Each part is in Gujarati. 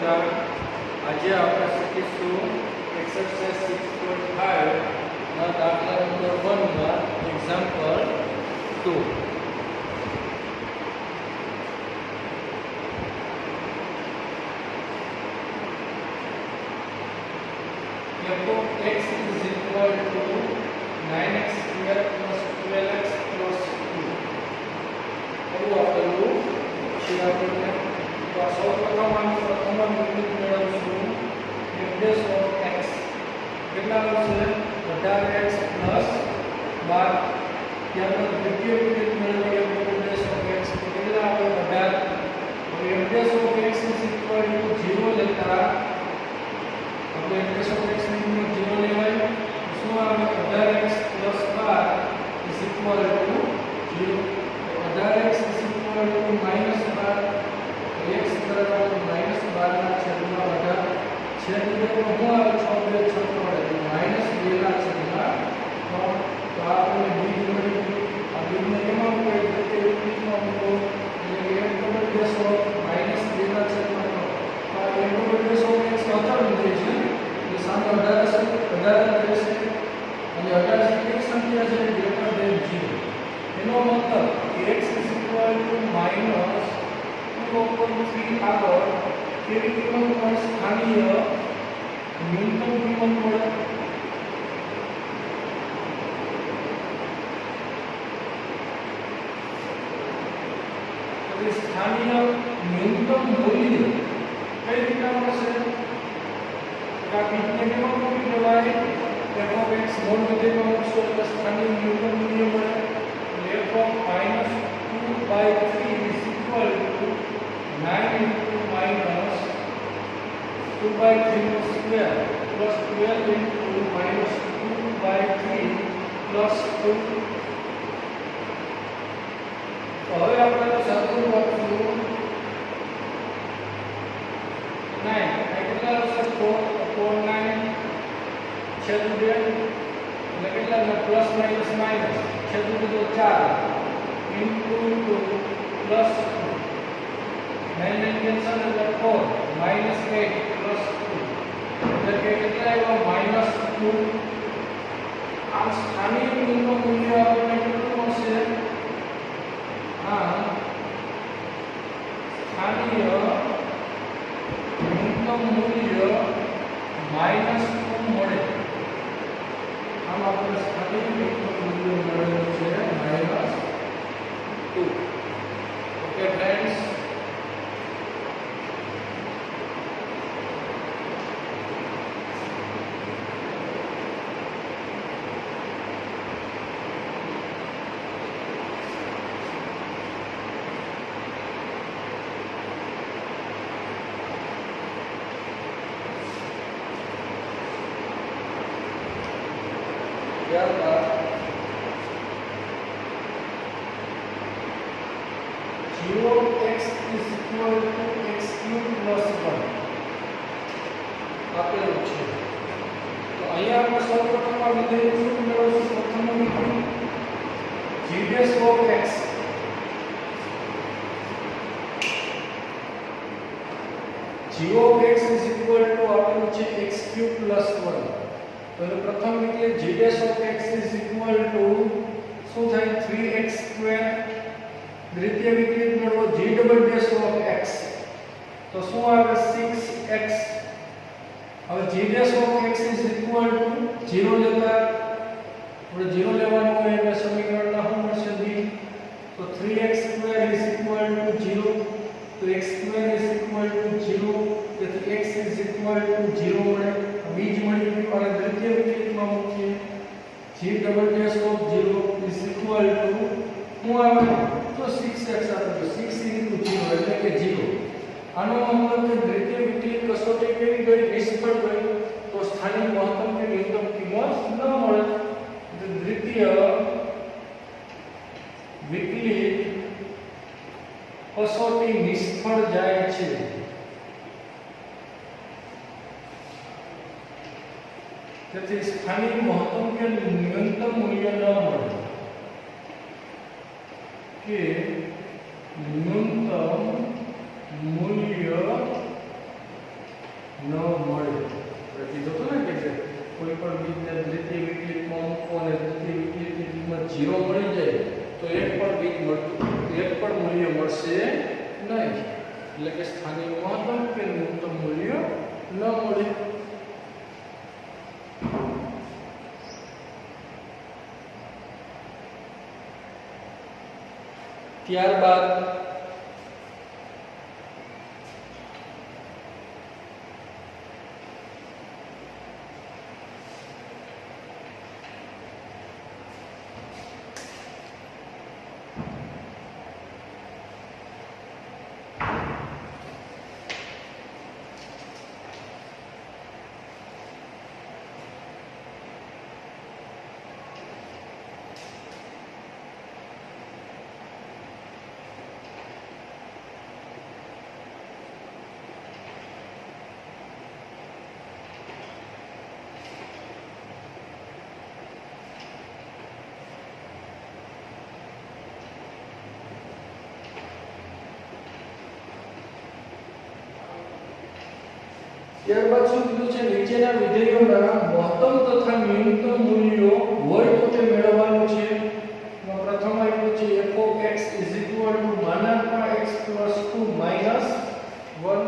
બધા આજે આપણે શીખીશું એક્સરસાઇઝ 6.5 ના દાખલા નંબર 1 માં example 2. f of x is equal to 9x square plus 12x plus 2. એવું આપેલું છે આપણને. તો આ સૌપ્રથમ આનું પ્રથમ unit મેળવશું f dash of x કેટલા આવશે 18x plus 12. ત્યારબાદ દ્વિતીય યુનિટ મેળવીએ f dash of x કેટલા આવે 18. હવે f dash of x is equal to 0 લેતા આપણે f dash of x ની કિંમત 0 લેવાય શું આવે 18x plus 12 is equal to 0. 18x is equal to minus 12. x બરાબર minus 12 ના છેદમાં 18 છેદમાં હું આવે 6 2 6 પડે minus 2 ના છેદમાં 3. તો આપણે બીજ મળી ગયું. આ બીજને કેમાં મૂકે તો બીજમાં મૂકો એટલે f double dash of minus 2 ના છેદમાં 3. તો આ f double dash of x અચળ વિધેય છે એટલે સામે 18 રહેશે અને 18 જે કઈ સંખ્યા છે ગ્રેટર ધેન 0. એનો મતલબ x is equal to minus 2/3 આગળ કેવી કિંમત મળે સ્થાનીય ન્યૂનતમ કિંમત મળે. તો સ્થાનીય ન્યૂનતમ મૂલ્ય કઈ રીતે મળશે? આ બીજને કેમાં મૂકી દેવાય f of x મોડ વિધેયમાં મૂકશો એટલે સ્થાનીય ન્યૂનતમ મૂલ્ય મળે. f of minus 2/3 is equal to 9 into minus 2/3 square plus 12 into minus 2/3 plus 2. તો હવે આપણે સાદું લખશું 9 કેટલા આવશે 4/9 છેદ 2 એટલે કેટલા પ્લસ માઈનસ માઈનસ છેદ 2 તો 4 into plus 9 કેન્સલ એટલે 4 minus 8 plus 2 એટલે કે કેટલા આવ્યા minus 2. આ સ્થાનિક ન્યૂનતમ મૂલ્ય આપણને કેટલું મળશે? આ સ્થાનિય ન્યૂનતમ મૂલ્ય minus 2 મળે. આમ આપણે સ્થાનિક ન્યૂનતમ મૂલ્ય મળેલું છે minus 2. ઓકે ફ્રેન્ડ્સ, ત્યારબાદ g of x is equal to x cube plus 1 આપેલું છે. તો અહીંયા આપણે સૌપ્રથમ આ વિધેય શું મેળવશું? પ્રથમ વિધેય g dash of x g of x is equal to આપેલું છે x cube plus 1. તો પ્રથમ વિધેય g dash of x is equal to શું થાય 3x square. દ્વિતીય વિધેય મેળવો g double dash of x તો શું આવે 6x. હવે g dash of x is equal to 0 લેતા આપણે 0 લેવાનું હોય એટલે સમીકરણના શું મળશે b. તો 3x square is equal to 0. તો x square is equal to 0 તેથી x is equal to 0 મળે. બીજ મળી ગયું અને દ્વિતીય વિકલ્પમાં મૂકીએ g double dash of 0 is equal to શું આવે તો 6x આવે 6 into 0 એટલે કે 0. આનો મતલબ કે દ્વિતીય વિકલ્પ કસોટી કેવી ગઈ? નિષ્ફળ ગઈ. તો સ્થાનિક મહત્તમ કે ન્યૂનતમ કિંમત ન મળે. તો દ્વિતીય વિકલ્પ કસોટી નિષ્ફળ જાય છે. તેથી સ્થાનિક મહત્તમ કે ન્યૂનતમ મૂલ્ય ન મળે. કે न्यूनतम मूल्य ન મળે. આપણે કીધું હતું ને કે કોઈ પણ બીજને દ્વિતીય વિકલિતમાં મૂકો અને દ્વિતીય વિકલિતની કિંમત 0 મળી જાય તો એક પણ મૂલ્ય મળશે નહીં. એટલે કે સ્થાનિક મહત્તમ કે ન્યૂનતમ મૂલ્ય ન મળે. ત્યારબાદ ત્યારબાદ શું કીધું છે, નીચેના વિધેયોના મહત્તમ તથા ન્યૂનતમ મૂલ્યો હોય તો તે મેળવવાનું છે. પ્રથમ આપ્યું છે fx x + 2 - 1.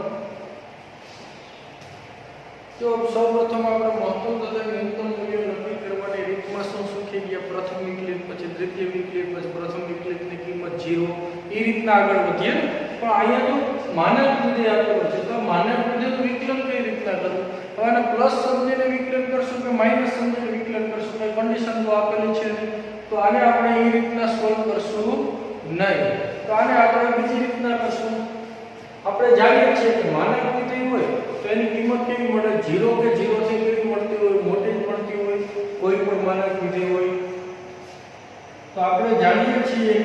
તો સૌપ્રથમ આપણે મહત્તમ તથા ન્યૂનતમ મૂલ્યો નક્કી કરવાની રીતમાં શું શીખી ગયા. પ્રથમ વિકલિત, પછી દ્વિતીય વિકલિત, પછી પ્રથમ વિકલિતની કિંમત 0, એ રીતના આગળ વધીએ. પણ અહીંયા તો માનક વિધેય આપેલો છે, તો માનક વિધેયનું વિકલન કઈ રીતના કરવું? હવે આને પ્લસ સમજીને વિકલન કરશું કે માઈનસ સમજીને વિકલન કરશું? કઈ કન્ડિશન તો આપેલી છે, તો આને આપણે એ રીતના સોલ્વ કરશું નહીં. તો આને આપણે બીજી રીતના કરશું. આપણે જાણીએ છીએ કે માનક વિધેય હોય તો એની કિંમત કેવી મળે? 0 કે 0 થી કેવી મળતી હોય? મોટી જ મળતી હોય કોઈ પણ માનક વિધેય હોય. તો આપણે જાણીએ છીએ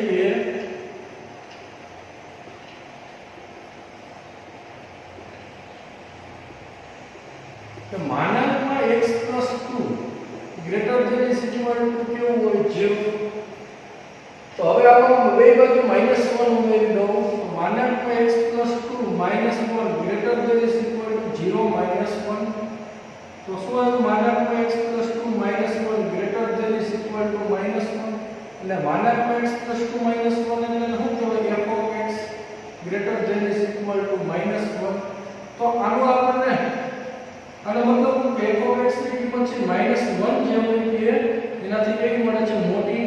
કે માનકમાં x + 2 greater than is equal to કેવું હોય? 0. તો હવે આપણે બે બાજુ -1 ઉમેરી દો. માનકમાં x + 2 -1 greater than is equal to 0 -1. તો શું આવ્યું? માનકમાં x + 2 -1 greater than is equal to -1. એટલે માનકમાં x + 2 -1 એટલે શું કહેવાય? fx greater than is equal to -1. તો આનો આપણને આનો મતલબ કે fx ની કિંમત છે -1 જે હોય કે એનાથી કેવી મળે છે? મોટી.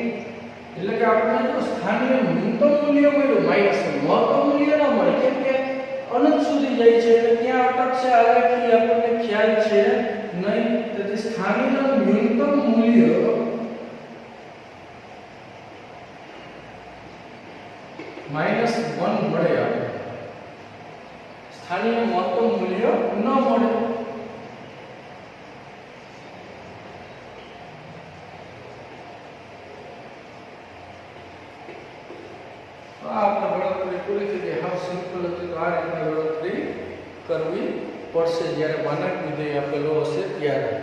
એટલે કે આપણે જો સ્થાનિય ન્યૂનતમ મૂલ્ય મળ્યું -1, મહત્તમ મૂલ્ય ન મળે કેમ કે અનંત સુધી જાય છે એટલે ત્યાં અટકશે. આલેખી આપણને ખ્યાલ છે નહીં. તેથી સ્થાનિય ન્યૂનતમ મૂલ્ય -1 મળે. આપણે સ્થાનિય મહત્તમ મૂલ્ય ન મળે. આપણે ગણતરી પૂરી થઈ ગઈ. હાવ સિમ્પલ હતી. તો આ રીતના ગણતરી કરવી પડશે જ્યારે માનક વિધેય આપેલો હશે ત્યારે.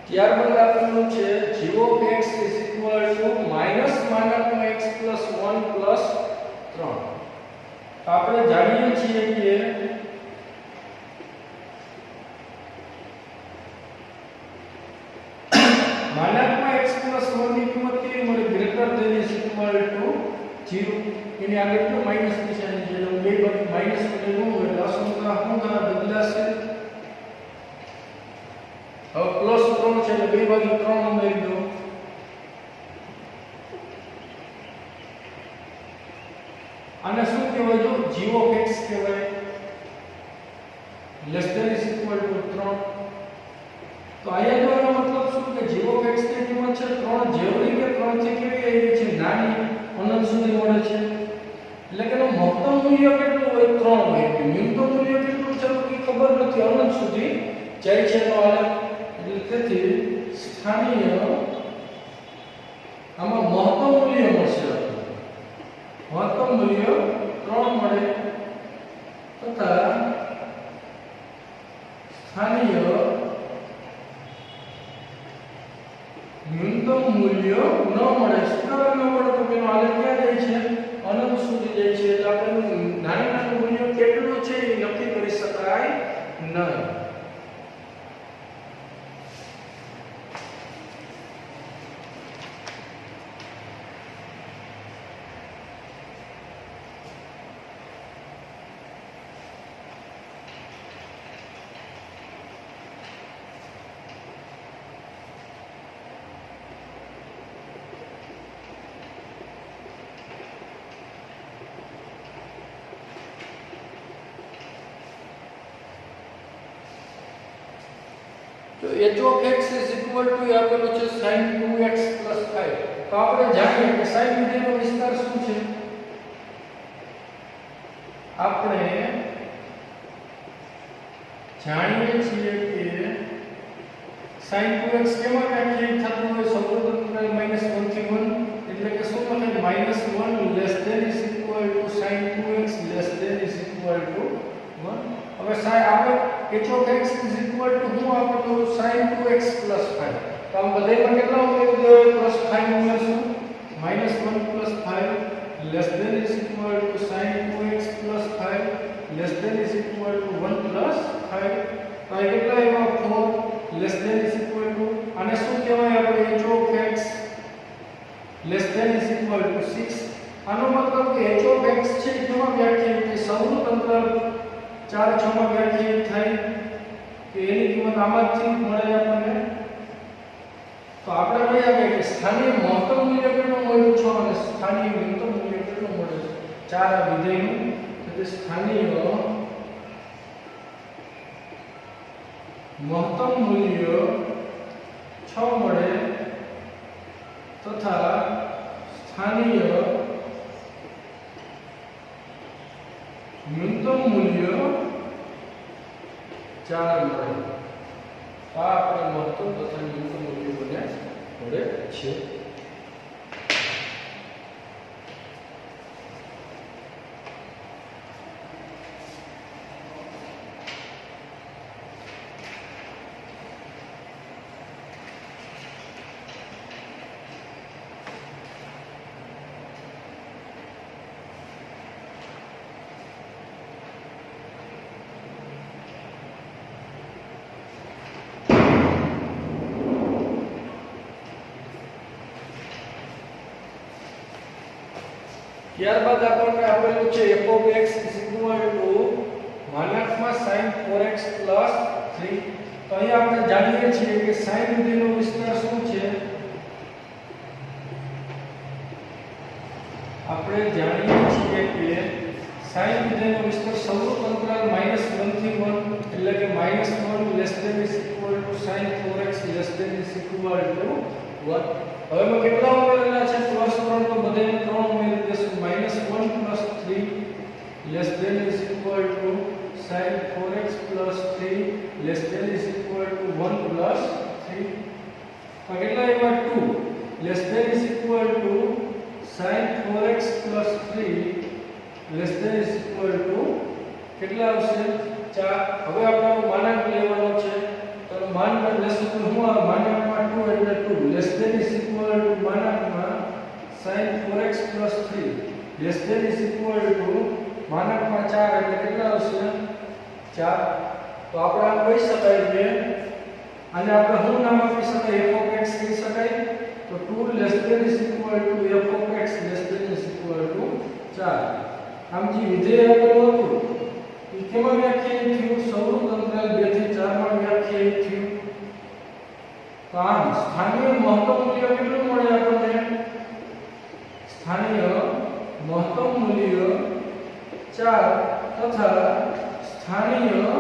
ત્યારબાદ આપેલું છે g(x) = માનકમાં x + 1 + 3. તો આપણે જાણીએ છીએ કે માનકમાં x + 1 ની કિંમત કેવી મળે? Greater than is equal to 0. એની આગળ તો માઈનસ નિશાની છે. એટલે બે બાજુ માઈનસ કરીને એટલે અસંખ્ય શું બદલાશે? હવે +3 છે એટલે બે બાજુ 3 ઉમેરી દો. આને શું કહેવાય? જો g(x) કહેવાય. Less than is equal to 3. તો અહીંયા તો એનો મતલબ શું કે g(x) ની કિંમત છે 3 જેવડી કે 3 થી કેવી આવી છે? નાની, અનંત સુધી મળે છે. એટલે કે એનું મહત્તમ મૂલ્ય ન્યૂનતમ મૂલ્ય કેટલું છે એ ખબર નથી, અનંત સુધી જાય છે એનો આલેખ. એટલે તેથી સ્થાનીય આમાં મહત્તમ મૂલ્ય મળશે. મહત્તમ મૂલ્ય 3 મળે તથા સ્થાનીય ન્યૂનતમ મૂલ્ય ન મળે. શું કારણ ન મળે? તો તેનો આલેખ ક્યાં જાય છે? અનંત સુધી જાય છે. એટલે આપણે નાનું નાનું મૂલ્ય કેટલું છે એ નક્કી કરી શકાય નહીં. તો h of x is equal to આપેલો છે sin 2x 5. તો આપણે જાણીએ કે sin વિધેયનો વિસ્તાર શું છે. આપણે જાણીએ છીએ કે sin 2x કેમાં વ્યાખ્યાયિત થતું હોય? સૌપ્રથમ -1 થી 1, એટલે કે શું લખાય? -1 less than is equal to sin 2x less than is equal to 1. હવે આપણે h of x is equal to શું આપેલું? sin 2x 5. તો આમ બધાયમાં કેટલા ઉમેરી plus 5 ઉમેરશું. -1 + 5 less than is equal to sin 2x 5 less than is equal to 1 + 5. તો આ કેટલા એવા 4 less than is equal to, આને શું કહેવાય આપણે? h of x less than is equal to 6. આનો મતલબ કે h of x છે એ કેમાં વ્યાખ્યાયિત થાય? સૌનું અંતરાલ 4 6 માં વ્યાખ્યાયિત થાય કે એની કિંમત આમાંથી મળે આપણને. તો આપણે કહી શકીએ કે સ્થાનીય મહત્તમ મૂલ્ય કેટલું મળ્યું છે અને સ્થાનીય ન્યૂનતમ મૂલ્ય કેટલું મળે છે. 4 વિધેયનું. એટલે સ્થાનીય મહત્તમ મૂલ્ય 6 મળે તથા સ્થાનીય ન્યૂનતમ મૂલ્ય 4 મળે. આ આપણે મહત્તમ તથા ન્યૂનતમ મૂલ્ય બને મળે છે. ત્યારબાદ આપણને આપેલું છે f of x is equal to માનાંકમાં sin 4x plus 3. તો અહીંયા આપણે જાણીએ છીએ કે sin વિધેયનો વિસ્તાર શું છે. આપણે જાણીએ છીએ કે sin વિધેયનો વિસ્તાર સૌનું અંતરાલ -1 થી 1, એટલે કે -1 less than is equal to sin 4x less than is equal to 1. હવે મેં કેટલા ઉમેરેલા છે? +3. તો બધાને 3 ઉમેરી દેશું. -1 + 3 less than is equal to sin 4x plus 3 less than is equal to 1 plus 3. તો કેટલા એવા 2 less than is equal to sin 4x plus 3 less than is equal to કેટલા આવશે? 4. હવે આપણે માનાંક લેવાનો છે. તો માનાંક લેશું તો હું આ માનાંકમાં 2 એટલે 2 less than is equal to માનાંકમાં sin 4x plus 3 less than is equal to માનાંકમાં 4 એટલે કેટલા આવશે? 4. તો આપણે આ કહી શકાય કે આને આપણે શું નામ આપી શકાય? f of x કહી શકાય. તો 2 less than is equal to f of x less than is equal to 4. આમ જે વિધેય આપેલું હતું એ કેમાં વ્યાખ્યાયિત થયું? સૌનું અંતરાલ 2 થી 4 માં વ્યાખ્યાયિત થયું. તો આમ સ્થાનીય મહત્તમ મૂલ્ય કેટલું મળે આપણને? સ્થાનીય મહત્તમ મૂલ્ય 4 તથા સ્થાનીય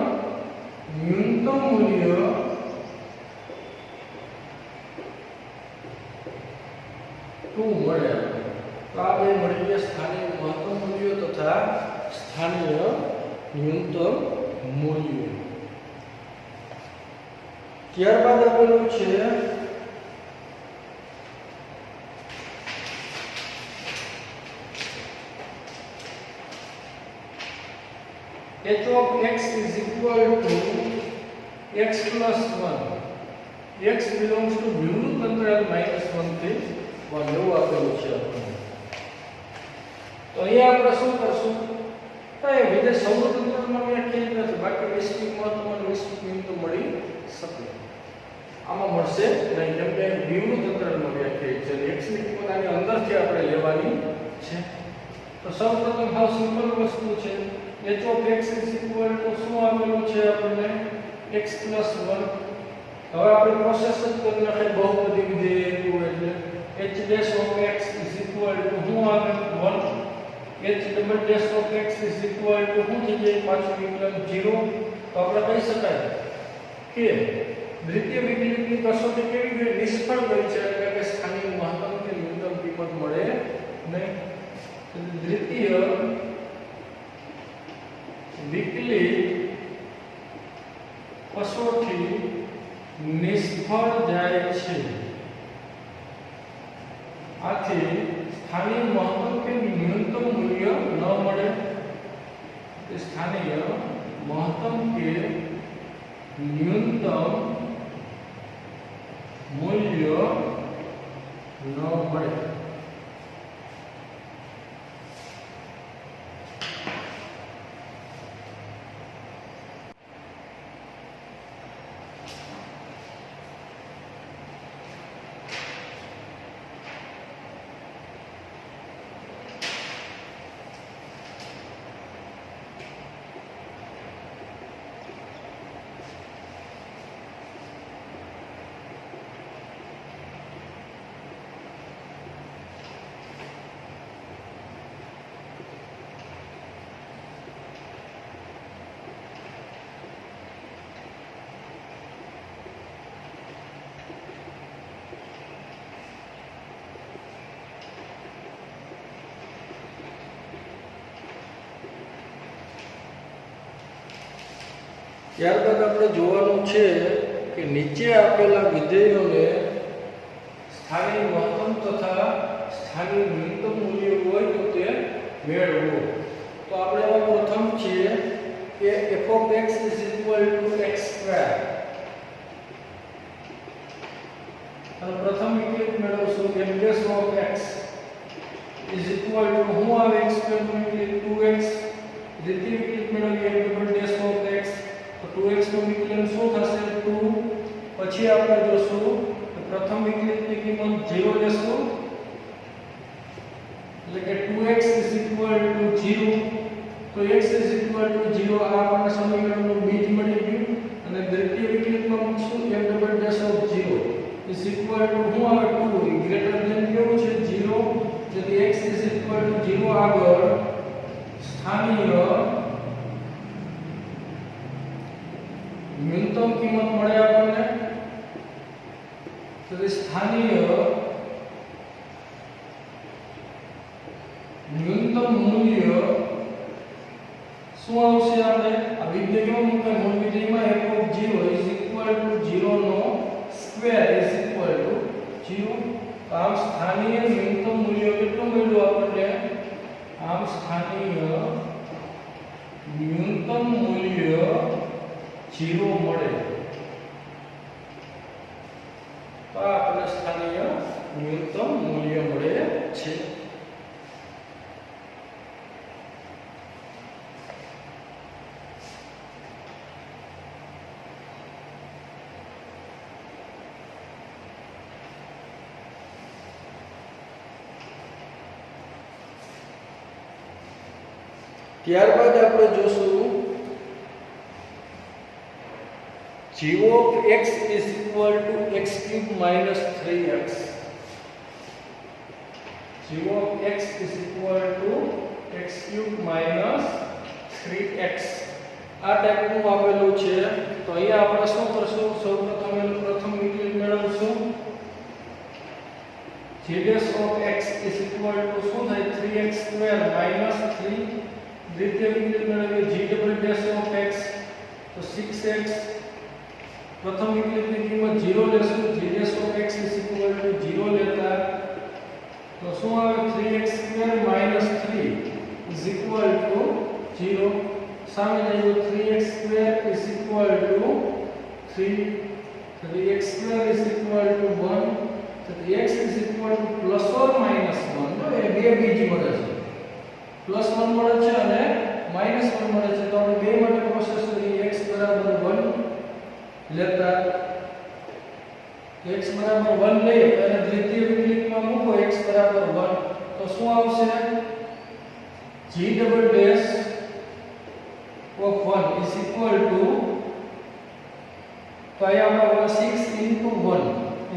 ન્યૂનતમ મૂલ્ય 2 મળે. તો આ બે મળી ગયા સ્થાનીય મહત્તમ મૂલ્યો તથા સ્થાનીય ન્યૂનતમ મૂલ્ય. ત્યારબાદ આપેલું છે h of x is equal to x plus 1. x belongs to વિવૃત અંતરાલ -1 થી 1 એવું આપેલું છે આપણને. તો અહીંયા આપણે શું કરશું? તો એ વિધેય સૌરભ અંતરાલમાં વ્યાખ્યાયિત નથી, બાકી વૈશ્વિક મહત્તમ અને વૈશ્વિક ન્યૂનતમ મળી શકે. આમાં મળશે નહીં, કેમ કે વિવૃત અંતરાલમાં વ્યાખ્યાયિત છે. x ની કિંમત આની અંદરથી આપણે લેવાની છે. તો સૌપ્રથમ હાવ સિમ્પલ વસ્તુ છે. h of x is equal to શું આપેલું છે આપણને? x plus 1. હવે આપણે પ્રોસેસ જ કરી નાખીએ બહુપદી વિધેય એટલે h dash of x is equal to શું આવે? 1. h double dash of x is equal to શું થઈ જાય? પાછું વિકલન 0. તો આપણે કહી શકાય કે દ્વિતીય વિકલિતની કસોટી કેવી ગઈ? નિષ્ફળ ગઈ છે, એટલે કે સ્થાનિક મહત્તમ કે ન્યૂનતમ કિંમત મળે નહીં. દ્વિતીય વિકલિત કસોટી નિષ્ફળ જાય છે. આથી સ્થાનિક મહત્તમ કે ન્યૂનતમ મૂલ્ય ન મળે. સ્થાનિક મહત્તમ કે ન્યૂનતમ મૂલ્ય ન મળે. ત્યારબાદ આપણે જોવાનું છે કે નીચે આપેલા વિધેયોને સ્થાનિક મહત્તમ તથા સ્થાનિક ન્યૂનતમ મૂલ્ય હોય તો તે મેળવો. તો આપણે એમાં પ્રથમ છે કે f of x is equal to x square. અને પ્રથમ વિકલિત મેળવશું f dash of x is equal to શું આવે? x square નું વિકલિત 2x. દ્વિતીય વિકલિત મેળવીએ f double dash of x, તો 2x નું વિકલન શું થશે? 2. પછી આપણે જોશું કે પ્રથમ વિકલિતની કિંમત 0 લેશું, એટલે કે 2x is equal to 0. તો x is equal to 0 આ આપણને સમીકરણનું બીજ મળી ગયું. અને દ્વિતીય વિકલિતમાં મૂકશું f double dash of 0 is equal to શું આવે? 2 ગ્રેટર ધેન કેવું છે? 0. તેથી x is equal to 0 આગળ સ્થાનીય ન્યૂનતમ કિંમત મળે આપણને. તો સ્થાનીય ન્યૂનતમ મૂલ્ય શું આવશે? આપણે આ વિધેયમાં મૂકે મૂળ વિધેયમાં f of 0 is equal to 0 નો સ્ક્વેર is equal to 0. આમ સ્થાનીય ન્યૂનતમ મૂલ્ય કેટલું મળ્યું આપણને? આમ સ્થાનીય ન્યૂનતમ મૂલ્ય 0 મળે. તો આપણને સ્થાનીય ન્યૂનતમ મૂલ્ય મળે છે. ત્યારબાદ આપણે જોશું g of x is equal to x cube minus 3x. g of x is equal to x cube minus 3x. આ ટાઈપનું આપેલું છે. તો અહીંયા આપણે શું કરશું? સૌપ્રથમ એનું પ્રથમ વિકલિત મેળવશું. g dash of x is equal to શું થાય? 3x square minus 3 દ્વિતીય વિકલિત મેળવીએ g double dash of x તો 6x પ્રથમ વિકલિતની કિંમત 0 લેશું g dash of x is equal to 0 લેતા તો શું આવે 3x square minus 3 is equal to 0 સામે જઈએ 3x square is equal to 3 3x square is equal to 1 તો x is equal two plus or minus 1 જો એ બે બીજી મળે છે પ્લસ 1 મળે છે અને માઈનસ 1 મળે છે તો આપણે બે માટે પ્રોસેસ કરીએ x બરાબર 1 લેતા x બરાબર 1 લઈએ અને દ્વિતીય વિકલિતમાં મૂકો x બરાબર 1 તો શું આવશે g double dash of 1 is equal two તો અહીંયા આપણે 6 into 1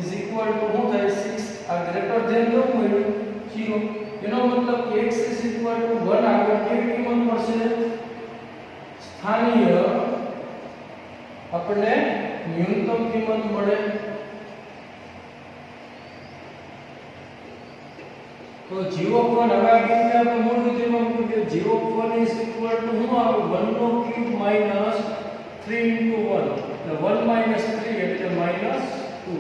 ઇઝ ઇક્વલ ટુ શું થાય 6 આ ગ્રેટર ધેન કેવું મળ્યું 0 એનો મતલબ કે x ઇઝ ઇક્વલ ટુ 1 આગળ કેવી કિંમત મળશે સ્થાનીય આપણે ન્યૂનતમ કિંમત મળે તો g of 1 હવે આ બિંદુ આપણે મૂળ વિધેયમાં મૂક્યું કે g of 1 is equal two શું આવે 1 નો ક્યુબ માઈનસ 3 into 1 એટલે 1 minus 3 એટલે minus 2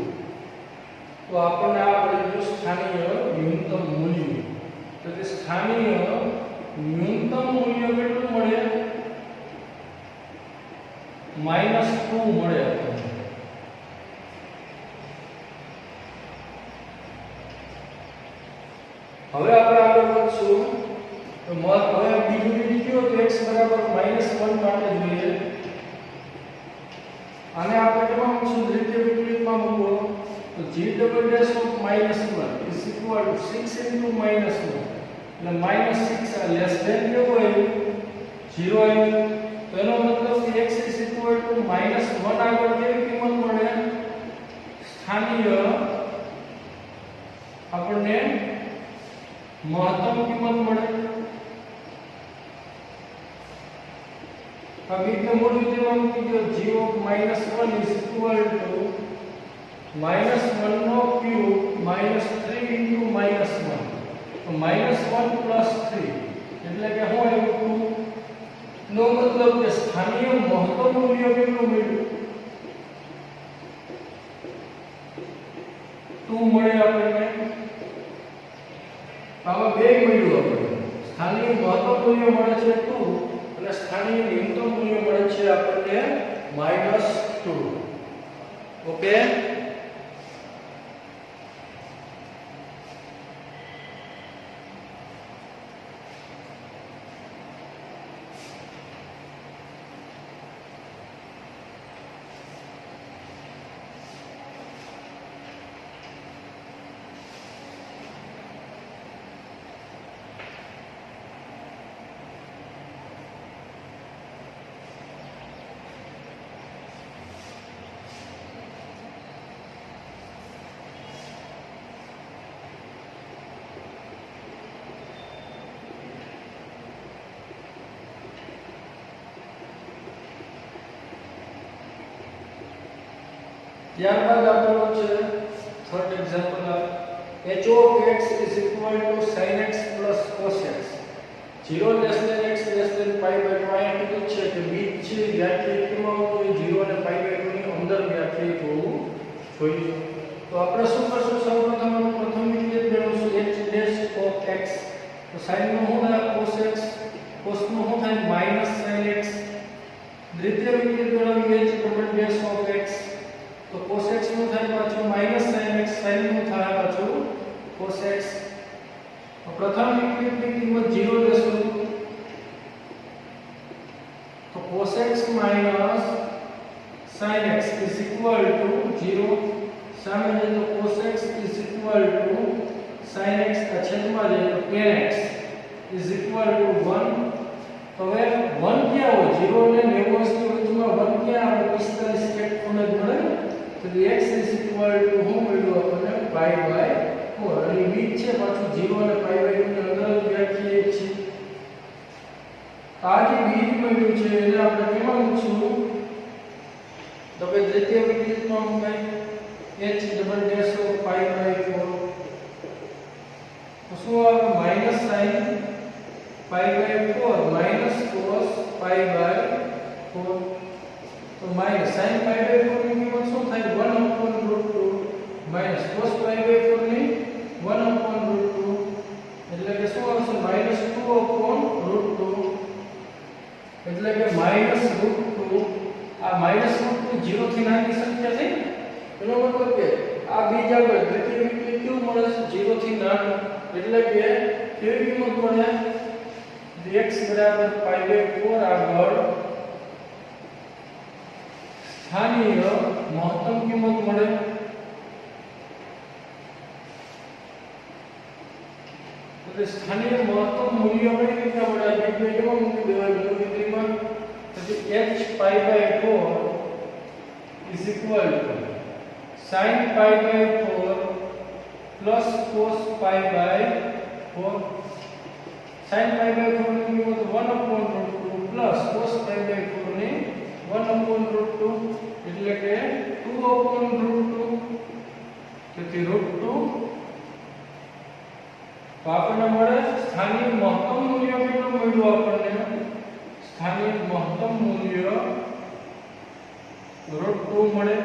તો આપણને આ મળ્યું સ્થાનીય ન્યૂનતમ મૂલ્ય તો કે સ્થાનીય ન્યૂનતમ મૂલ્ય કેટલું મળે -2 મળે આપણને હવે આપણે આગળ વધશું તો હવે બીજું રીત કયો તો x બરાબર -1 માટે જોઈએ આને આપણે કેમાં મૂકશું દ્વિતીય વિકલિતમાં મૂકો તો g double dash of -1 is equal two 6 into -1 એટલે -6 આ લેસ ધેન કેવો આવ્યું 0 આવ્યું તો એનો મતલબ કે x ઇઝ ઇક્વલ ટુ -1 આગળ કેવી કિંમત મળે સ્થાનીય આપણને મહત્તમ કિંમત મળે अब इतने मूल विधेयમાં મૂકી દો g of -1 is equal to -1 નો ક્યુબ -3 into -1 તો -1 plus 3 એટલે કે શું આવ્યું 2 નો મતલબ કે સ્થાનીય મહત્તમ મૂલ્ય કેટલું મળ્યું 2 મળે આપણને આમાં બે મળ્યું આપણને સ્થાનીય મહત્તમ મૂલ્ય મળે છે 2 અને સ્થાનીય ન્યૂનતમ મૂલ્ય મળે છે આપણને -2 ઓકે ત્યારબાદ આપણો છે third example h of x is equal to sin x plus cos x 0 less than x less than pi by 2 આયા કીધું છે કે બીજ છે વ્યાખ્યાયિત કરવામાં આવતું 0 અને pi by 2 ની અંદર વ્યાખ્યાયિત હોવું જોઈએ તો આપણે શું કરશું સૌપ્રથમ પ્રથમ વિકલિત મેળવશું h dash of x તો sin નું શું થાય cos x cos નું શું થાય sin x દ્વિતીય વિકલિત મેળવીએ h double dash of x તો cos x નું થાય પાછું sin x sin નું થાય પાછું cos x તો પ્રથમ વિકલિતની કિંમત 0 લેશું તો cos x sin x is equal to 0 સામે જાય તો cos x is equal to sin x આ છેદમાં જાય તો tan x is equal to 1 તો હવે 1 ક્યાં હોય 0 ને 90 ની વચ્ચેમાં 1 ક્યાં આવે 45 એક ખૂણે મળે તો x is equal to શું મળ્યું આપણને pi by 4 અને બીજ છે પાછું 0 અને pi by 2 ની અંદર વ્યાખ્યાયિત છે આ જે બીજ મળ્યું છે એને આપણે કેમાં મૂકશું તો કે દ્વિતીય વિકલિતમાં મૂકાય h double dash of pi by 4 તો શું આવે sin pi by 4 minus cos pi by 4 तो माइनस sin पाई बाय 4 ની કિંમત શું થાય 1/√2 માઈનસ cos પાઈ બાય 4 ની 1/√2 એટલે કે શું આવશે -2/√2 એટલે કે -√2 આ -√2 0 થી નાની સંખ્યા થઈ એનો મતલબ કે આ બીજા પર દ્વિતીય વિકલ્પ કેવું મળે 0 થી નાનું એટલે કે કેવી કિંમત મળે x બરાબર પાઈ બાય 4 આગળ સ્થાનીય મહત્તમ કિંમત મળે तो स्थानीय महत्तम मूल्य कई રીતે મળે બીજો કેવો મૂકી દેવાય ગણતરીમાં તો h pi by 4 is equal to sin pi by 4 plus cos pi by 4 sin pi by 4 ની કિંમત 1/√2 plus cos પાઈ બાય 4 ની 1/√2 એટલે કે 2/√2 તેથી √2 तो आपने મળે સ્થાનિક મહત્તમ મૂલ્ય કેટલું મળ્યું આપણને સ્થાનિક મહત્તમ મૂલ્ય √2 મળે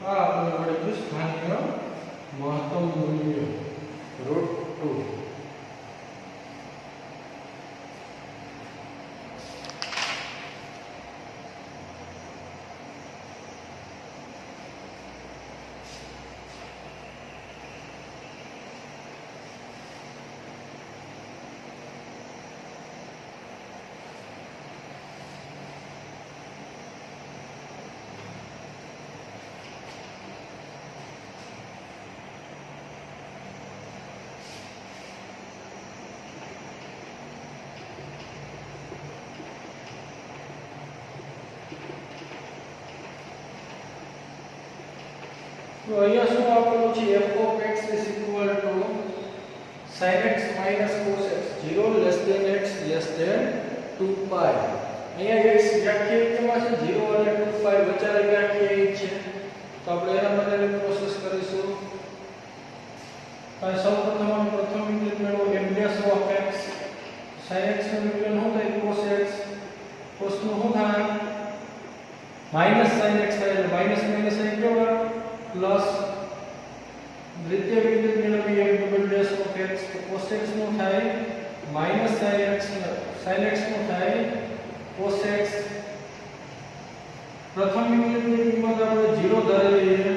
આ આપણને મળે છે સ્થાનિક મહત્તમ મૂલ્ય √2 तो અહીંયા શું આપેલું છે f of x is equal to sin x minus cos x 0 less than x less than 2 pi અહીંયા x વ્યાખ્યાયિત કેમાં છે 0 અને 2 pi વચ્ચે વ્યાખ્યાયિત છે તો આપણે એના માટેની પ્રોસેસ કરીશું તો સૌપ્રથમ આપણે પ્રથમ વિકલ્પ મેળવો f dash of x sin x નું વિકલન શું થાય cos x cos નું શું થાય માઈનસ sin x થાય એટલે માઈનસ માઈનસ અહીં કેવા प्लस द्वितीय विकल्प મેળવી f double dash of x તો cos x નું થાય માઈનસ sin x નું થાય cos x પ્રથમ વિકલ્પની કિંમત આપણે 0 ધારી લઈએ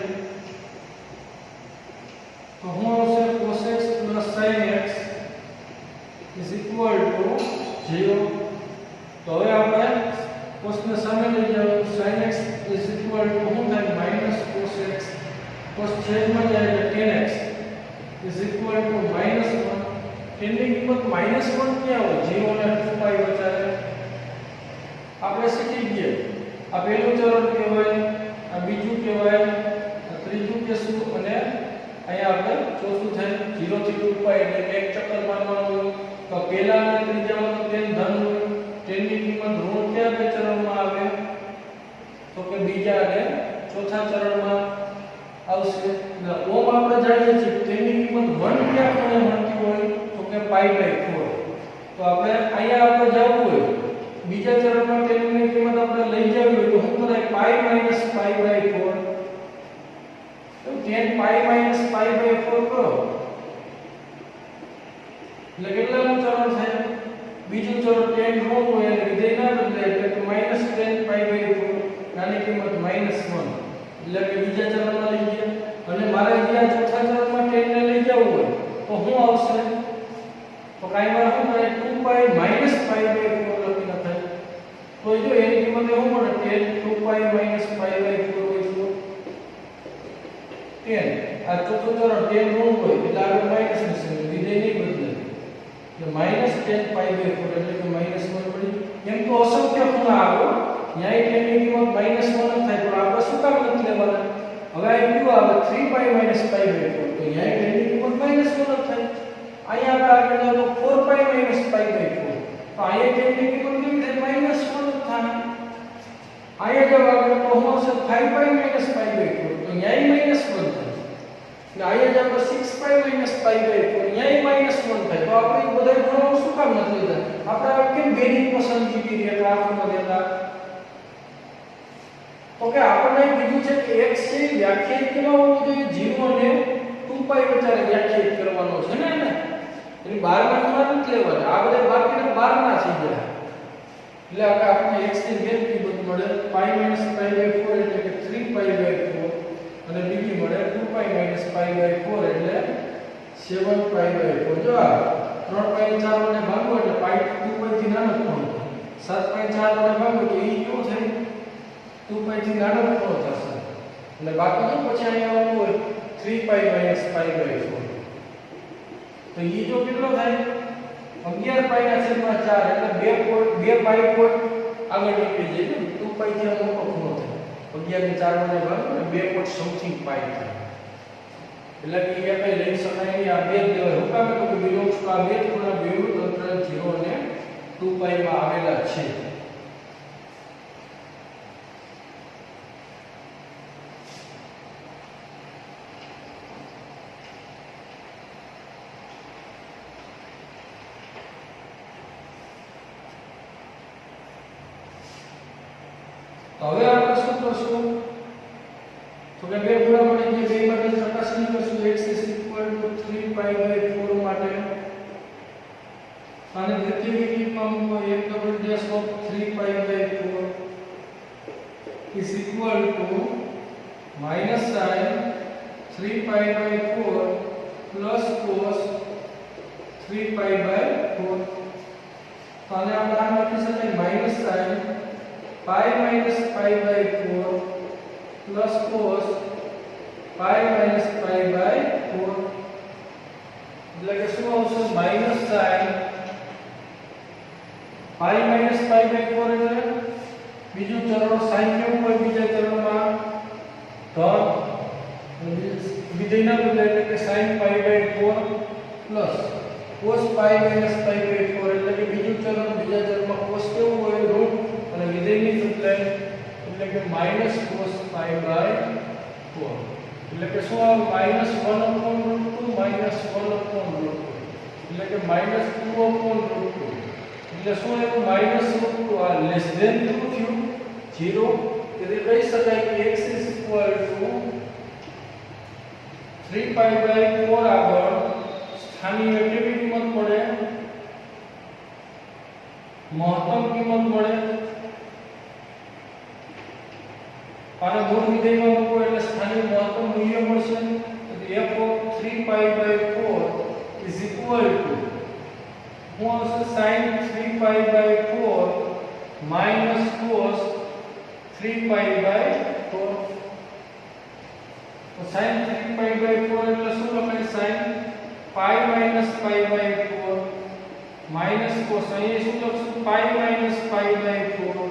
તો શું આવશે cos x sin x is equal to 0 તો હવે આપણે cos ને સામે લઈ જાવ sin x is equal to શું થાય માઈનસ cos x cos छेद में जाएगा 10x is equal to -1 10 ની કિંમત -1 क्या हो 0 અને 2 પાઈ વચ્ચે આપણે શીખી ગયા આ પહેલું ચરણ કહેવાય આ બીજું કહેવાય આ ત્રીજું કેસું અને અહીંયા આપણે ચોથું થાય 0 થી 2 પાઈ એટલે એક ચક્કર મારવાનું તો પહેલા અને ત્રીજામાં 10 ધન હોય 10 ની કિંમત ઋણ કયા બે ચરણમાં આવે તો કે બીજા અને ચોથા ચરણમાં આવશે ને ઓમ આપણે જાણીએ છીએ તેની કિંમત 1 ક્યાં કોને મળતી હોય તો કે પાઈ બાય 4 તો આપણે અહીંયા આપણે જવું હોય બીજા ચરણમાં તેની કિંમત આપણે લઈ જવી હોય તો શું કરાય પાઈ માઈનસ પાઈ બાય 4 તો 10 પાઈ માઈનસ પાઈ બાય 4 કરો એટલે કેટલાનું ચરણ થાય બીજું ચરણ 10 ઋણ હોય એટલે વિધેય ના બદલાય એટલે કે -10 પાઈ બાય 4 નાની કિંમત -1 એટલે કે બીજા ચરણમાં લઈ ગયા અને મારે જ્યાં ચોથા ચરણમાં 10 ને લઈ જવું હોય તો શું આવશે તો કાઈ વાર શું થાય 2 પાઈ માઈનસ પાઈ બાય 4 લખી નખાય તો જો એની કિંમત શું મળે 10 2 પાઈ માઈનસ પાઈ બાય 4 હોય તો 10 આ ચોથું ચરણ 10 ઋણ હોય એટલે આગળ માઈનસ નિશાન વિધેય નહીં બદલાય એટલે -10 પાઈ બાય 4 એટલે કે -1 પડી એમ તો અસંખ્ય ખૂણા આવ્યો ન્યાય 10 ની કિંમત -1 જ થાય તો આપણે શું કામ નથી લેવાના હવે આ ક્યુ આવે 3 પાઈ માઈનસ પાઈ બાય 4 તો ન્યાય 10 ની કિંમત -1 જ થાય અહીંયા આપણે આગળ જાવ તો 4 પાઈ માઈનસ પાઈ બાય 4 તો અહીંયા 10 ની કિંમત કેવી થાય -1 જ થાય અહીંયા જब આગળ તો શું આવશે 5 પાઈ માઈનસ પાઈ બાય 4 તો ન્યાય -1 થાય એટલે અહીંયા જब 6 પાઈ માઈનસ પાઈ બાય 4 ન્યાય -1 થાય તો આપણે બધા ગુણો શું કામ નથી લીધા? આપણે કેમ બેની પસંદગી કરી એટલે આપણે લેતા? તો કે આપણને કીધું છે કે x છે વ્યાખ્યાયિત કેવા હોવો જોઈએ? 0 અને 2π વચ્ચે વ્યાખ્યાયિત કરવાનો છે ને એટલે 12 ના નથી લેવાના. આ બધા બાકીના 12 ના થઈ ગયા. એટલે આપણે x ની વેલ્યુ કિંમત મળે π - π/4 એટલે કે 3π/4 અને બીજી મળે 2π - π/4 એટલે 7π/4. જો આ 3π ને 4 વડે ભાગો એટલે π 2π થી નાનો ખૂણો, 7π 4 વડે ભાગો તો ઈ કેવો થાય? 2π થી નાનો ખૂણો થશે. એટલે બાકી જો પછી અહીંયા આવવું હોય 3π - π/4 તો ઈ જો કેટલો થાય? 11π ના છેદમાં 4 એટલે 2 π આગળ નીકળી જાય. 2π થી આ મોટો ખૂણો થાય. 11 ને 4 વડે ભાગો એટલે 2 પોઈન્ટ સમથિંગ π થાય. એટલે કે એ કઈ લઈ શકાય નહીં. આ બે દેવાય. હું કામ તો બિલોંગ્સ ટુ આ બે ખૂણા બેનું અંતર 0 અને 2π માં આવેલા છે. તો હવે આપણે શું કરશું? તો કે બે ખૂણા મળી ગયા, બે માટે ચકાસણી કરશું. x = 3π/4 માટે અને દ્વિતીય વિકલ્પમાં મૂકો 1/3π/4 is equal to minus sin 3π/4 plus cos 3π/4. તો આને આપણે આમ લખી શકાય minus sin π - π/4 plus cos π - π/4 એટલે કે શું આવશે? minus sin π - π/4 એટલે બીજું ચરણ sin કેવું હોય? બીજા ચરણમાં ધન વિધેયના બદલે એટલે કે sin π/4 plus cos π - π/4 એટલે કે બીજું ચરણ બીજા ચરણમાં cos કેવું હોય? રૂટ અને વિધેયની બદલે એટલે કે minus cos π/4 એટલે કે શું આવે? -1/√2 -1/√2 એટલે કે -2/√2 એટલે શું આવ્યું? -√2 આ લેસ ધેન શું થયું? 0. તેથી કહી શકાય કે x = 3π/4 આગળ સ્થાનીય કેવી કિંમત મળે? મહત્તમ કિંમત મળે. અને મૂળ વિધેયમાં મૂકો એટલે સ્થાનિક મહત્તમ મૂલ્ય મળશે. તો f of 3π/4 is equal to શું આવશે? sin 3π/4 minus cos 3π/4. તો sin 3π/4 એટલે શું લખાય? sin π - π/4 minus cos અહીં શું લખશું? π - π/4.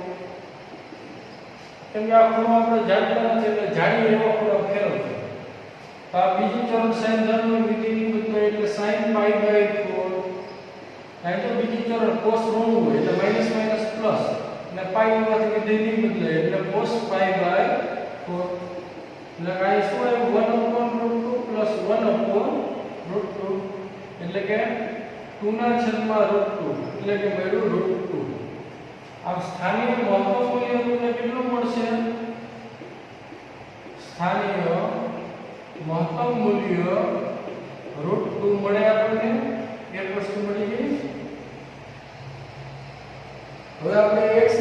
કેમ કે આ ખૂણો આપણે જાણતા નથી એટલે જાણીએ એવો ખૂણો ફેરવજો. તો આ બીજું ચરણ sin ધનનું વિધેયની બદલે એટલે sin π/4. અહીં તો બીજું ચરણ cos ઋણ હોય એટલે માઈનસ માઈનસ પ્લસ અને π હોવાથી વિધેયની બદલે એટલે cos π/4. એટલે આ શું આવ્યું? 1/√2 plus 1/√2 એટલે કે 2 ના છેદમાં √2 એટલે કે મળ્યું √2. આમ સ્થાનિય મહત્તમ મૂલ્ય તમને કેટલું મળશે? સ્થાનિય મહત્તમ મૂલ્ય √2 મળે આપણને. એક વસ્તુ મળી ગઈ. હવે આપણે x =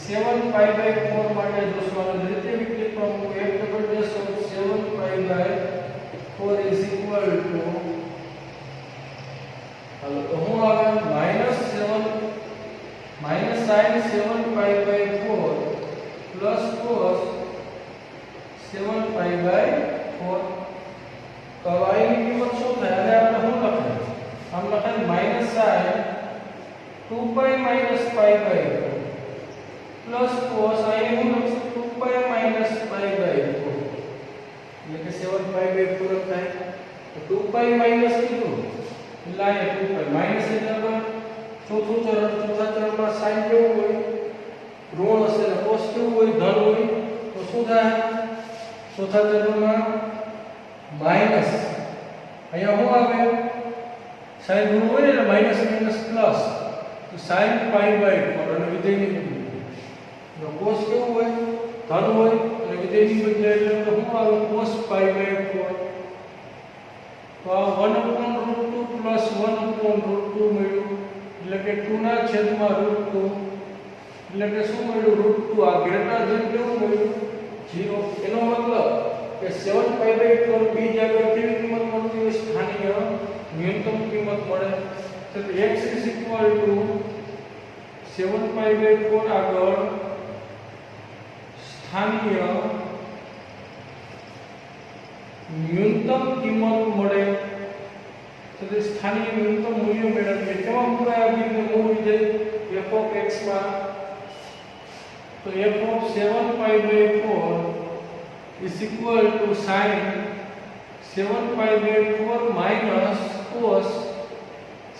7π/4 માટે જોશું. અને દ્વિતીય વિકલ્પમાં મૂકો 1/7π/4 is equal to હાલો તો હું આવે -sin 7π/4 plus cos 7π/4. તો આની કિંમત શું થાય? અને આપણે શું લખાય? આમ લખાય -sin 2π - π/4 plus cos અહીં હું લખશું 2π - π/4 એટલે કે 7π/4 થાય. તો 2π માઈનસ કીધું એટલે અહીંયા 2π માઈનસ એટલે ચોથું ચરણ. ચોથા ચરણમાં sin કેવું હોય? ઋણ હશે અને cos કેવું હોય? ધન હોય. તો શું થાય? ચોથા ચરણમાં માઈનસ અહીંયા શું આવે સાઈન ઋણ હોય ને માઈનસ માઈનસ પ્લસ તો sin પાઈ બાય 4 અને વિધેયની તો cos કેવું હોય ધન હોય અને વિધેયની બદલે એટલે શું આવે cos પાઈ બાય 4 તો આ 1/√2 પ્લસ 1/√2 મળ્યું એટલે કે 2 ના છેદમાં √2 એટલે કે શું મળ્યું √2 આ ગ્રેટર ધેન કેવું મળ્યું 0 એનો મતલબ કે 7 પાઈ બાય 4 બીજ આગળ કેવી કિંમત મળતી હોય સ્થાનિય ન્યૂનતમ કિંમત મળે તો x = 7 પાઈ બાય 4 આગળ સ્થાનિય ન્યૂનતમ કિંમત મળે તો તે સ્થાનિય ન્યૂનતમ મૂલ્ય મેળવીએ કેવા મૂળા આપીને મૂળ વિધેય f of x માં તો f of 7 pi by 4 is equal to sin 7 pi by 4 minus cos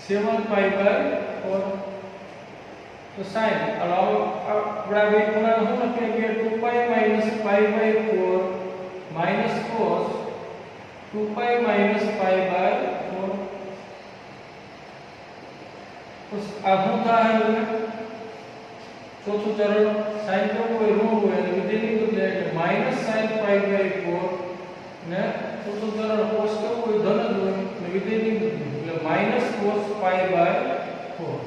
7 pi by 4 તો sin આપણે બે ખૂણાને શું લખીએ કે 2 pi minus pi by 4 minus cos 2 pi minus pi by 4 તો આ શું થાય ચોથું ચરણ sin કેવું હોય ઋણ હોય અને વિધેયની બદલે એટલે માઈનસ sin પાઈ બાય 4 ને ચોથું ચરણ cos કેવું હોય ધન જ હોય અને વિધેયની બદલે એટલે માઈનસ cos પાઈ બાય 4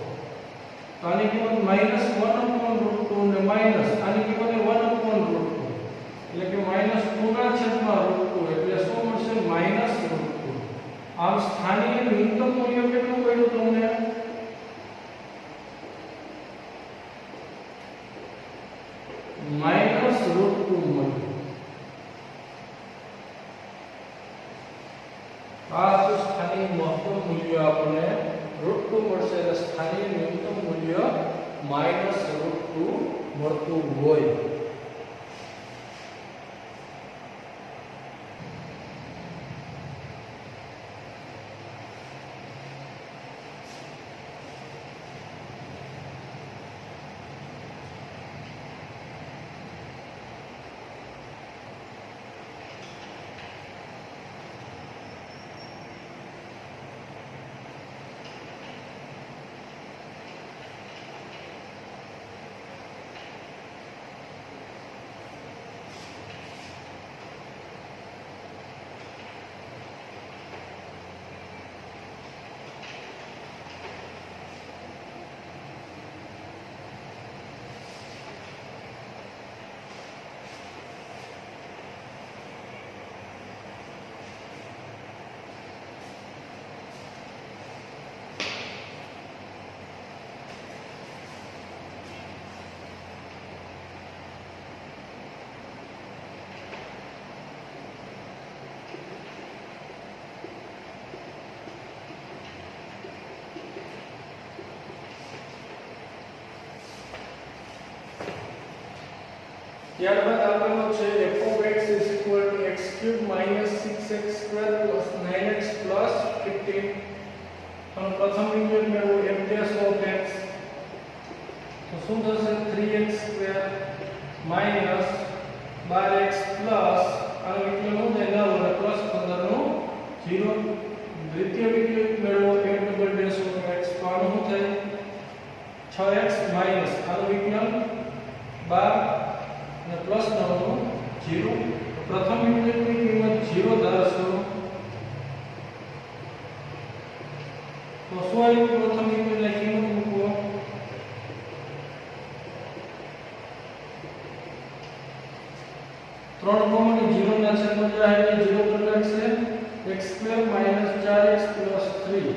તો આની કિંમત માઈનસ 1/√2 ને માઈનસ આની કિંમત 1/√2 એટલે કે માઈનસ 2 ના છેદમાં √2 એટલે શું મળશે માઈનસ √2 આમ સ્થાનિય ન્યૂનતમ મૂલ્ય કેટલું મળ્યું તમને માઈનસ √2 મળ્યું આ તો સ્થાનિય મહત્તમ મૂલ્ય આપણને √2 મળશે એટલે સ્થાનિય ન્યૂનતમ મૂલ્ય માઈનસ √2 મળતું હોય ત્યારબાદ આપેલો છે f of x is equal to x³ minus 6x² plus 9x plus 15 અને પ્રથમ ઇક્વેશન મેળવો f dash of x તો શું થશે 3x² minus 12x plus આ વિકલન નું થાય 9 અને પ્લસ 15 નું 0 દ્વિતીય વિકલન મેળવો f double dash of x તો આનું શું થાય 6x minus આ વિકલન 12 અને પ્લસ 9 નું 0 પ્રથમ યુનિટની કિંમત 0 ધારશો તો શું આવ્યું પ્રથમ યુનિટની કિંમત મૂકો 3 કોમન 0 ના છેદમાં જાય એટલે 0 પર લખશે x² - 4x + 3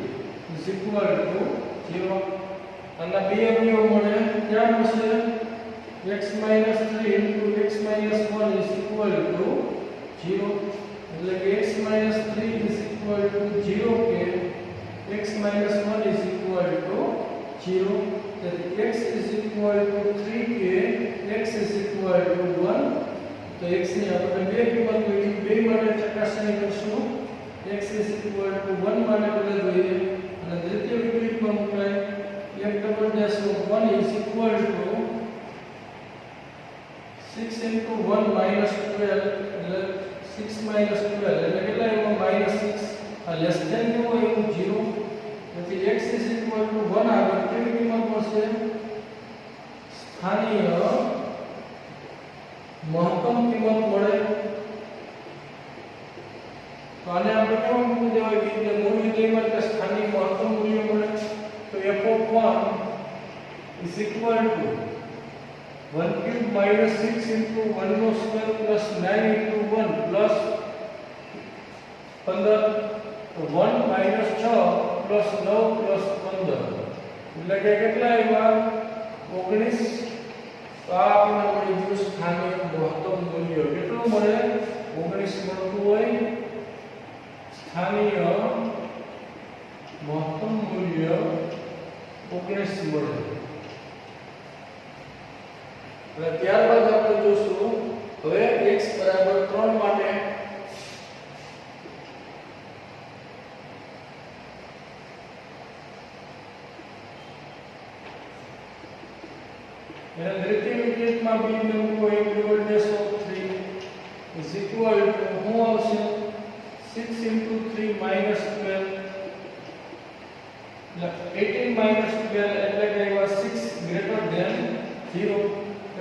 = 0 અને બે અવયવ મળે ક્યાં મળશે x - 3 * x - 1 = 0 એટલે કે x - 3 = 0 કે x - 1 = 0 તેથી x = 3 કે x = 1 તો x ની આપણે બે કિંમત મળી બે માટે ચકાસણી કરશું x = 1 માટે આપણે જોઈએ અને દ્વિતીય વિકલ્પમાં મુકાય f double dash of 1 is equal to 6 into 1 minus 12 એટલે 6 minus 12 એટલે કેટલા આવ્યો -6 આ લેસ ધેન કેવો એવું 0 પછી x = 1 આગળ કેવી કિંમત મળશે સ્થાનીય મહત્તમ કિંમત મળે તો આને આપણે કેવું મૂકી દેવાય કે મૂળ વિધેયમાં કે સ્થાનિક મહત્તમ મૂલ્ય મળે તો f(1) is equal to 1 cube minus 6 into 1 no square plus 9 into 1 plus 15 તો 1 minus 6 plus 9 plus 15 એટલે કે કેટલા આવ્યા 19 તો આ આપણને મળી ગયું સ્થાનિક મહત્તમ મૂલ્ય કેટલું મળે 19 મળતું હોય સ્થાનિય મહત્તમ મૂલ્ય 19 મળે અને ત્યારબાદ આપણે જોશું હવે x બરાબર 3 માટે એના દ્વિતીય વિકલ્પમાં b ને મૂકો a / 3 is equal to શું આવશે 6 into 3 minus 12 18 minus 12 એટલે કે એવા 6 greater than 0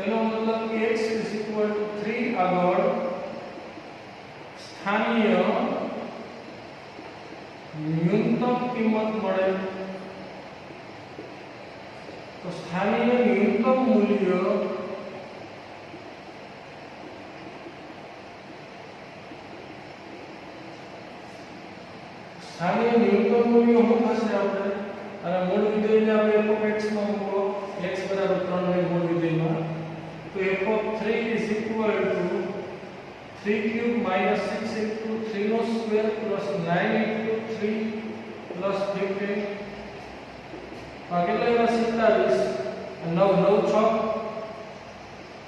એનો મતલબ કે x is equal to 3 આગળ સ્થાનીય ન્યૂનતમ કિંમત મળે તો સ્થાનીય ન્યૂનતમ મૂલ્ય સ્થાનીય ન્યૂનતમ મૂલ્ય શું થશે આપણે અને મૂળ વિધેયને આપણે f(x) માં મૂકો x બરાબર 3 ને મૂળ વિધેયમાં તો f(3) is equal to 3 cube minus 6 into 3 no square plus 9 into 3 plus 15 આ કેટલા એવા 27 9 9 6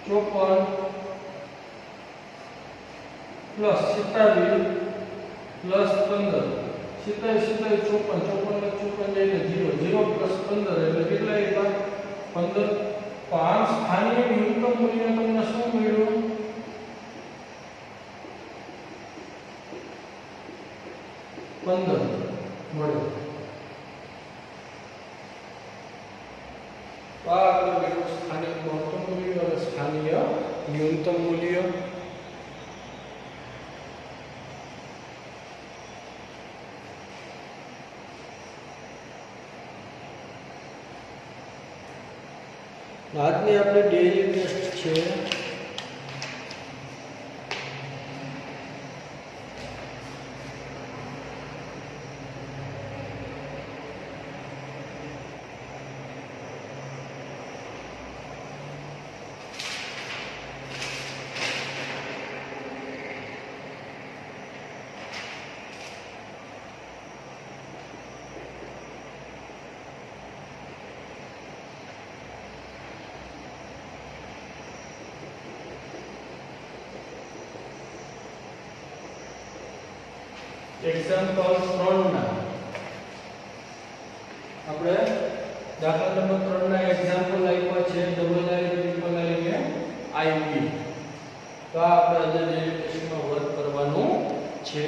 54 plus 27 plus 15 27 54 54 એટલે 0 0 plus 15 એટલે કેટલા આવ્યા 15 5 સ્થાનીય ન્યૂનતમ મૂલ્ય તમને શું મળ્યું 15 મળ્યું આ આપણે સ્થાનિક મહત્તમ મૂલ્ય અને સ્થાનીય ન્યૂનતમ મૂલ્ય આજની આપણે ડેઈલી ટેસ્ટ છે એક્ઝામ્પલ 3 ના આપણે દાખલા નંબર 3 ના એક્ઝામ્પલ આપ્યા છે ડબલ આઈ ટ્રિપલ આઈ ને આઈબી તો આ આપણે આજે ટેસ્ટમાં વર્ક કરવાનું છે